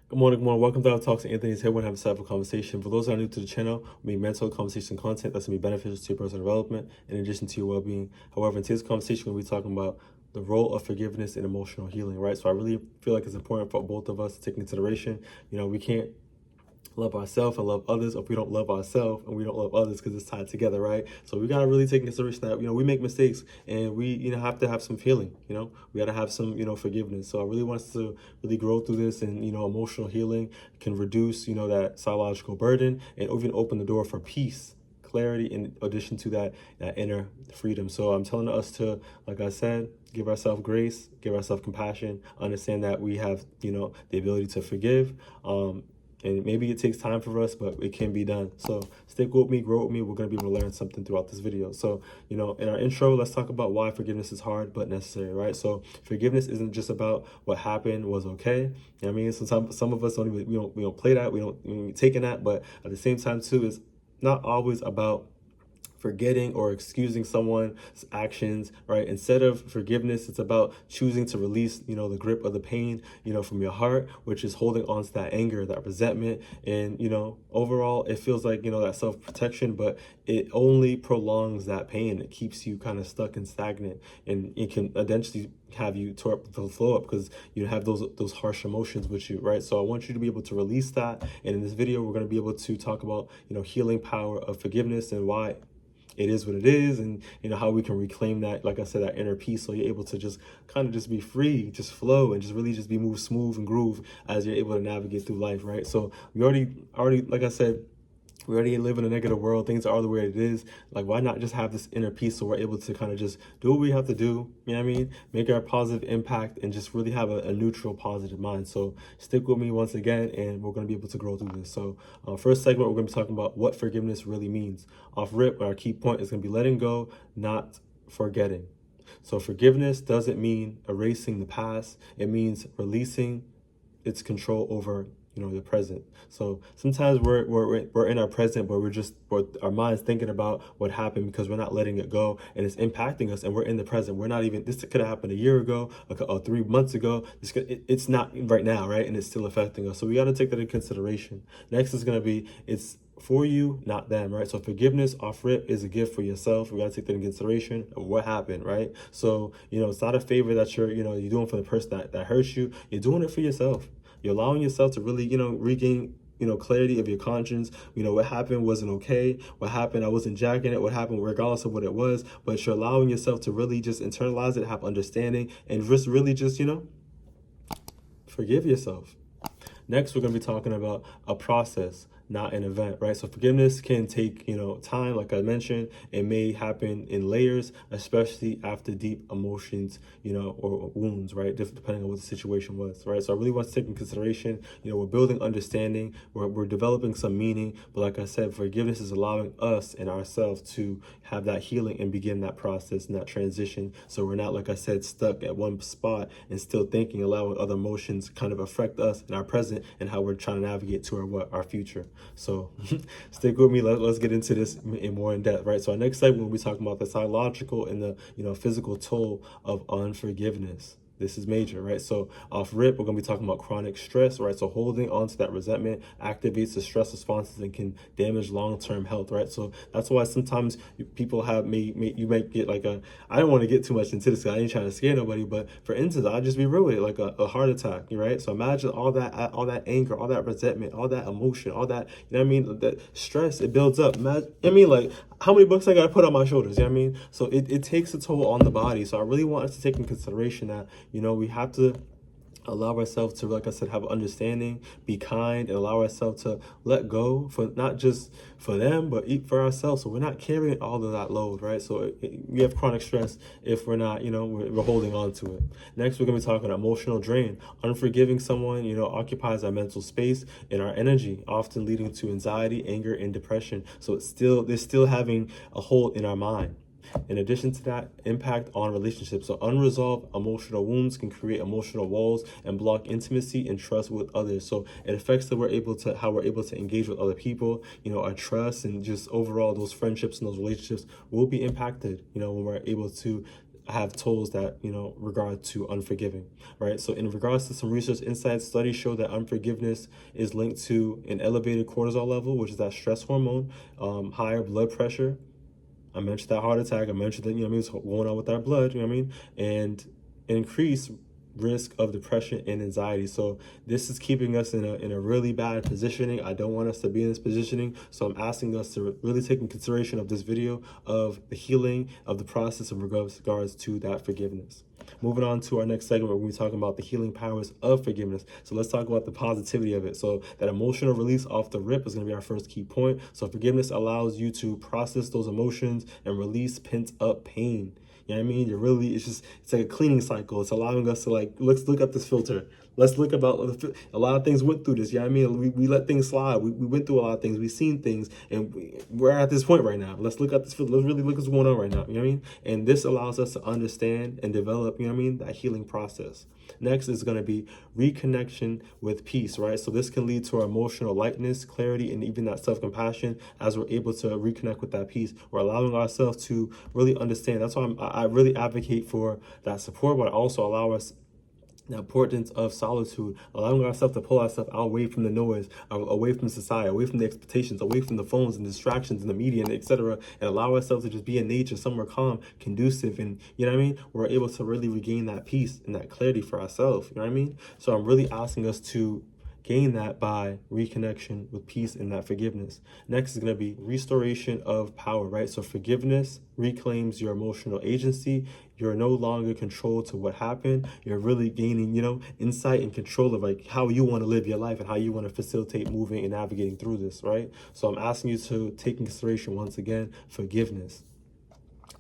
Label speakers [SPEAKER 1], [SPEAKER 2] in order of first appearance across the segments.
[SPEAKER 1] Good morning, good morning. Welcome to our Talks. Anthony's here. We're going to have a conversation. For those that are new to the channel, we make mental conversation content that's going to be beneficial to your personal development in addition to your well-being. However, in today's conversation, we're going to be talking about the role of forgiveness in emotional healing, right? So I really feel like it's important for both of us to take consideration. We can't love ourselves and love others if we don't love ourselves and we don't love others, because it's tied together, right? So we got to really take into consideration that we make mistakes and we have to have some healing. We got to have some forgiveness. So I really want us to really grow through this, and emotional healing can reduce that psychological burden and even open the door for peace, clarity, in addition to that inner freedom. So I'm telling us to, like I said, give ourselves grace, give ourselves compassion, understand that we have the ability to forgive, and maybe it takes time for us, but it can be done. So stick with me, grow with me. We're going to be able to learn something throughout this video. So, in our intro, let's talk about why forgiveness is hard but necessary, right? So forgiveness isn't just about what happened was okay. You know what I mean? So some of us don't even, we don't play that. We don't take in that. But at the same time too, it's not always about forgetting or excusing someone's actions, right? Instead of forgiveness, it's about choosing to release, the grip of the pain, from your heart, which is holding on to that anger, that resentment. And, overall, it feels like, that self-protection, but it only prolongs that pain. It keeps you kind of stuck and stagnant, and it can eventually have you tore up the flow up because you have those harsh emotions with you, right? So I want you to be able to release that. And in this video, we're going to be able to talk about, healing power of forgiveness and why it is what it is, and how we can reclaim that, like I said, that inner peace, so you're able to just kind of just be free, just flow, and just really just be move smooth and groove as you're able to navigate through life, right? So we already like I said, we already live in a negative world. Things are the way it is. Like, why not just have this inner peace so we're able to kind of just do what we have to do, you know what I mean? Make our positive impact and just really have a neutral, positive mind. So stick with me once again, and we're going to be able to grow through this. So first segment, we're going to be talking about what forgiveness really means. Off rip, our key point is going to be letting go, not forgetting. So forgiveness doesn't mean erasing the past. It means releasing its control over the present. So sometimes we're in our present, but our mind's thinking about what happened because we're not letting it go, and it's impacting us, and we're in the present. We're not even, this could have happened a year ago or 3 months ago. It's not right now, right? And it's still affecting us. So we got to take that into consideration. Next is going to be, it's for you, not them, right? So forgiveness off rip is a gift for yourself. We got to take that into consideration of what happened, right? So, it's not a favor that you're doing for the person that hurts you. You're doing it for yourself. You're allowing yourself to really, regain, clarity of your conscience. What happened wasn't okay. What happened, I wasn't jacking it. What happened, regardless of what it was. But you're allowing yourself to really just internalize it, have understanding, and just really just, forgive yourself. Next, we're going to be talking about a process, not an event, right? So forgiveness can take, time, like I mentioned. It may happen in layers, especially after deep emotions, or wounds, right? Depending on what the situation was, right? So I really want to take in consideration, we're building understanding, we're developing some meaning, but like I said, forgiveness is allowing us and ourselves to have that healing and begin that process and that transition. So we're not, like I said, stuck at one spot and still thinking, allowing other emotions kind of affect us in our present and how we're trying to navigate to our future. So stick with me. Let's get into this in more in depth, right? So our next segment, we'll be talking about the psychological and the physical toll of unforgiveness. This is major, right? So off rip, we're going to be talking about chronic stress, right? So holding on to that resentment activates the stress responses and can damage long-term health, right? So that's why sometimes people you might get like I don't want to get too much into this because I ain't trying to scare nobody, but for instance, I'll just be real with it, like a heart attack, right? So imagine all that anger, all that resentment, all that emotion, all that, you know what I mean? That stress, it builds up. Like, how many books I got to put on my shoulders, you know what I mean? So it takes a toll on the body. So I really want us to take in consideration that, we have to allow ourselves to, like I said, have understanding, be kind, and allow ourselves to let go, for not just for them, but for ourselves. So we're not carrying all of that load, right? So we have chronic stress if we're not, we're holding on to it. Next, we're going to be talking emotional drain. Unforgiving someone, occupies our mental space and our energy, often leading to anxiety, anger, and depression. So they're still having a hold in our mind. In addition to that, impact on relationships. So unresolved emotional wounds can create emotional walls and block intimacy and trust with others. So it affects how we're able to engage with other people. Our trust and just overall those friendships and those relationships will be impacted, when we're able to have tools that, regard to unforgiving, right? So in regards to some research insights, studies show that unforgiveness is linked to an elevated cortisol level, which is that stress hormone, higher blood pressure. I mentioned that heart attack. I mentioned that, what's going on with our blood, and increase risk of depression and anxiety. So this is keeping us in a really bad positioning. I don't want us to be in this positioning. So I'm asking us to really take in consideration of this video of the healing of the process in regards to that forgiveness. Moving on to our next segment, we're going to be talking about the healing powers of forgiveness. So let's talk about the positivity of it. So that emotional release off the rip is going to be our first key point. So forgiveness allows you to process those emotions and release pent up pain. You know what I mean? It's like a cleaning cycle. It's allowing us to let's look at this filter. Let's look about a lot of things went through this. You know what I mean? We let things slide. We went through a lot of things. We've seen things, and we're at this point right now. Let's look at this filter. Let's really look what's going on right now. You know what I mean? And this allows us to understand and develop, that healing process. Next is going to be reconnection with peace, right? So this can lead to our emotional lightness, clarity, and even that self-compassion as we're able to reconnect with that peace. We're allowing ourselves to really understand. That's why I really advocate for that support, but also allow us the importance of solitude, allowing ourselves to pull ourselves away from the noise, away from society, away from the expectations, away from the phones and distractions and the media, and etc., and allow ourselves to just be in nature, somewhere calm, conducive, and we're able to really regain that peace and that clarity for ourselves. You know what I mean? So I'm really asking us to gain that by reconnection with peace and that forgiveness. Next is going to be restoration of power, right? So forgiveness reclaims your emotional agency. You're no longer controlled to what happened. You're really gaining, insight and control of how you want to live your life and how you want to facilitate moving and navigating through this, right? So I'm asking you to take in consideration once again, forgiveness.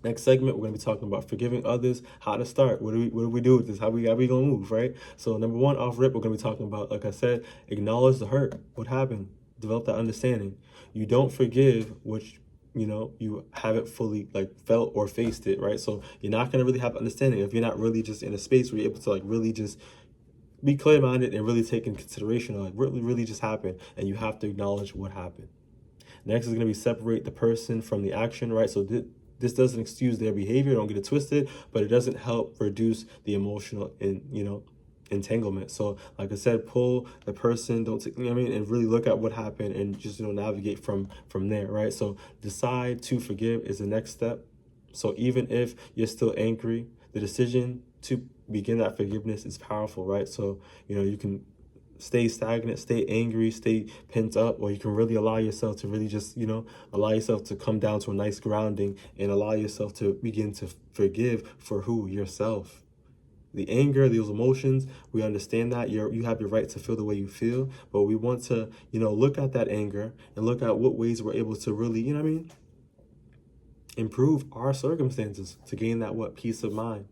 [SPEAKER 1] Next segment, we're going to be talking about forgiving others, how to start. What do we do with this? How we going to move, right? So number one, off rip, we're going to be talking about, like I said, acknowledge the hurt. What happened? Develop that understanding. You don't forgive which you haven't fully felt or faced it, right? So you're not going to really have understanding if you're not really just in a space where you're able to really just be clear-minded and really take in consideration of what really just happened, and you have to acknowledge what happened. Next is going to be separate the person from the action, right? So this doesn't excuse their behavior, don't get it twisted, but it doesn't help reduce the emotional entanglement. So like I said, pull the person, and really look at what happened and just navigate from there, right? So decide to forgive is the next step. So even if you're still angry, the decision to begin that forgiveness is powerful, right? So you can stay stagnant, stay angry, stay pent up, or you can really allow yourself to really just, allow yourself to come down to a nice grounding and allow yourself to begin to forgive for who? Yourself. The anger, those emotions, we understand that you have your right to feel the way you feel, but we want to, look at that anger and look at what ways we're able to really, improve our circumstances to gain that peace of mind.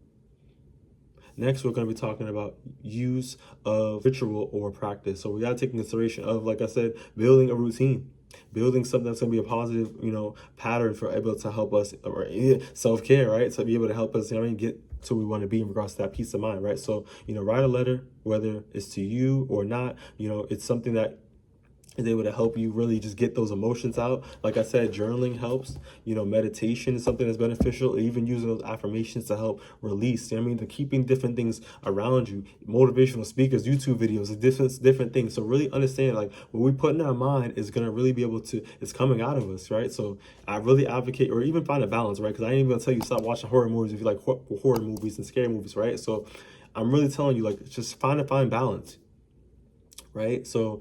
[SPEAKER 1] Next, we're going to be talking about use of ritual or practice. So we got to take into consideration of, like I said, building a routine, building something that's going to be a positive, pattern for able to help us, or self-care, right? To be able to help us, get to where we want to be in regards to that peace of mind, right? So, write a letter, whether it's to you or not, it's something that is able to help you really just get those emotions out. Like I said, journaling helps. Meditation is something that's beneficial. Even using those affirmations to help release. To keeping different things around you. Motivational speakers, YouTube videos, different things. So really understand what we put in our mind is gonna really be able to. It's coming out of us, right? So I really advocate, or even find a balance, right? Because I ain't even gonna tell you stop watching horror movies if you like horror movies and scary movies, right? So I'm really telling you, just find balance. Right? So,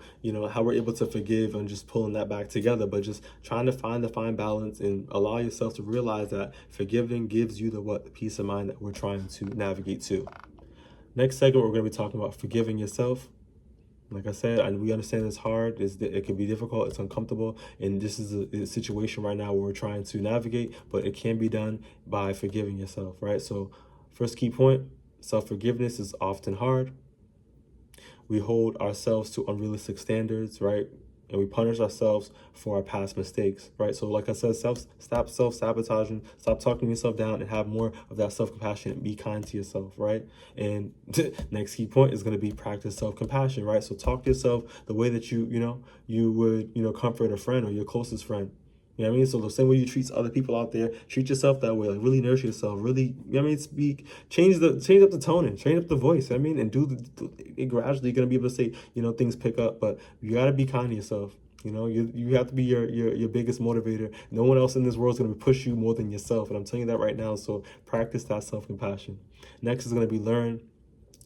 [SPEAKER 1] how we're able to forgive and just pulling that back together, but just trying to find the fine balance and allow yourself to realize that forgiving gives you the peace of mind that we're trying to navigate to. Next segment, we're going to be talking about forgiving yourself. Like I said, and we understand it's hard, it can be difficult, it's uncomfortable, and this is a situation right now where we're trying to navigate, but it can be done by forgiving yourself, right? So first key point, self-forgiveness is often hard. We hold ourselves to unrealistic standards, right? And we punish ourselves for our past mistakes, right? So like I said, stop self-sabotaging, stop talking yourself down, and have more of that self-compassion and be kind to yourself, right? And next key point is going to be practice self-compassion, right? So talk to yourself the way that you would, comfort a friend or your closest friend. You know what I mean? So the same way you treat other people out there, treat yourself that way. Like really nurture yourself. Really, you know what I mean? Speak, change up the tone and change up the voice. You know what I mean, and it gradually. You're gonna be able to say, things pick up. But you gotta be kind to yourself. You have to be your biggest motivator. No one else in this world is gonna push you more than yourself. And I'm telling you that right now. So practice that self-compassion. Next is gonna be learn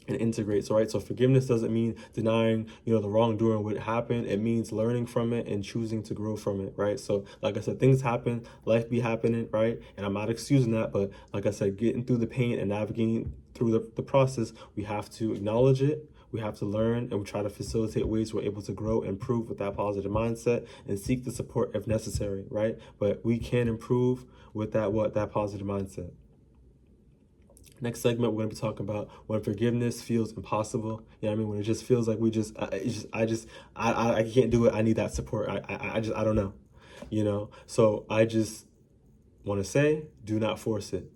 [SPEAKER 1] and integrate. So forgiveness doesn't mean denying, the wrongdoing what happened. It means learning from it and choosing to grow from it, right? So like I said, things happen, life be happening, right? And I'm not excusing that, but like I said, getting through the pain and navigating through the process, we have to acknowledge it. We have to learn, and we try to facilitate ways we're able to grow and improve with that positive mindset and seek the support if necessary, right? But we can improve with that positive mindset. Next segment, we're going to be talking about when forgiveness feels impossible. You know what I mean? When it just feels like I can't do it. I need that support. I don't know. So I just want to say, do not force it.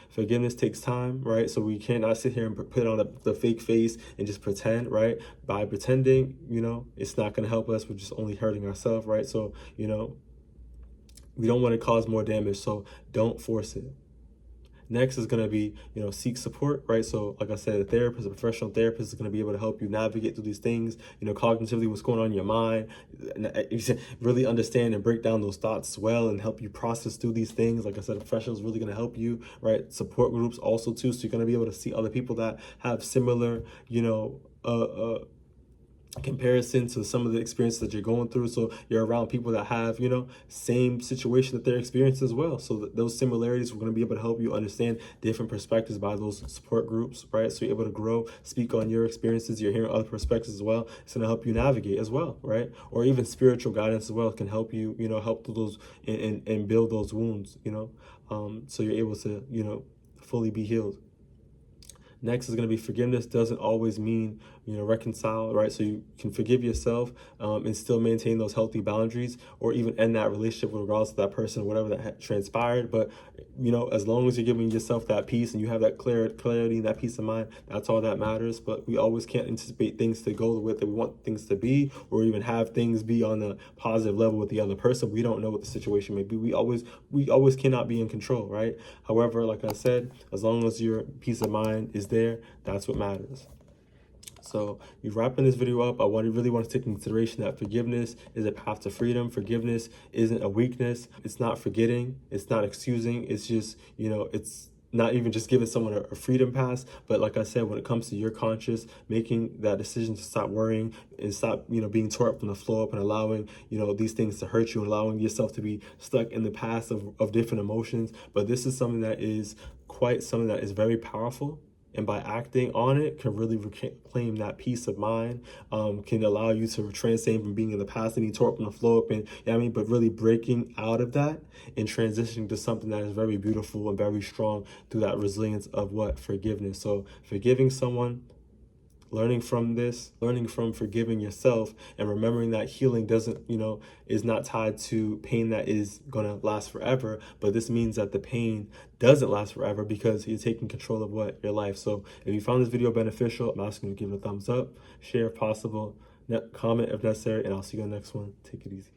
[SPEAKER 1] Forgiveness takes time, right? So we cannot sit here and put on the fake face and just pretend, right? By pretending, it's not going to help us. We're just only hurting ourselves, right? So, we don't want to cause more damage. So don't force it. Next is going to be, seek support, right? So like I said, a professional therapist is going to be able to help you navigate through these things, cognitively what's going on in your mind, really understand and break down those thoughts as well and help you process through these things. Like I said, a professional is really going to help you, right? Support groups also too. So you're going to be able to see other people that have similar, comparison to some of the experiences that you're going through. So you're around people that have, same situation that they're experiencing as well. So those similarities are going to be able to help you understand different perspectives by those support groups, right? So you're able to grow, speak on your experiences. You're hearing other perspectives as well. It's going to help you navigate as well, right? Or even spiritual guidance as well can help you, help through those and build those wounds, so you're able to, fully be healed. Next is going to be forgiveness doesn't always mean, reconcile, right? So you can forgive yourself and still maintain those healthy boundaries or even end that relationship with regards to that person, whatever that transpired. But, as long as you're giving yourself that peace and you have that clarity and that peace of mind, that's all that matters. But we always can't anticipate things to go the way that we want things to be or even have things be on a positive level with the other person. We don't know what the situation may be. We always cannot be in control, right? However, like I said, as long as your peace of mind is there, that's what matters. So you're wrapping this video up. I really want to take into consideration that forgiveness is a path to freedom. Forgiveness isn't a weakness. It's not forgetting. It's not excusing. It's just, it's not even just giving someone a freedom pass. But like I said, when it comes to your conscious, making that decision to stop worrying and stop, being tore up from the floor up and allowing, these things to hurt you and allowing yourself to be stuck in the past of different emotions. But this is something that is very powerful. And by acting on it, can really reclaim that peace of mind, can allow you to transcend from being in the past and being tore up on the floor up and, but really breaking out of that and transitioning to something that is very beautiful and very strong through that resilience of forgiveness. So forgiving someone, learning from forgiving yourself and remembering that healing is not tied to pain that is going to last forever. But this means that the pain doesn't last forever because you're taking control of your life. So if you found this video beneficial, I'm asking you to give it a thumbs up, share if possible, comment if necessary, and I'll see you on the next one. Take it easy.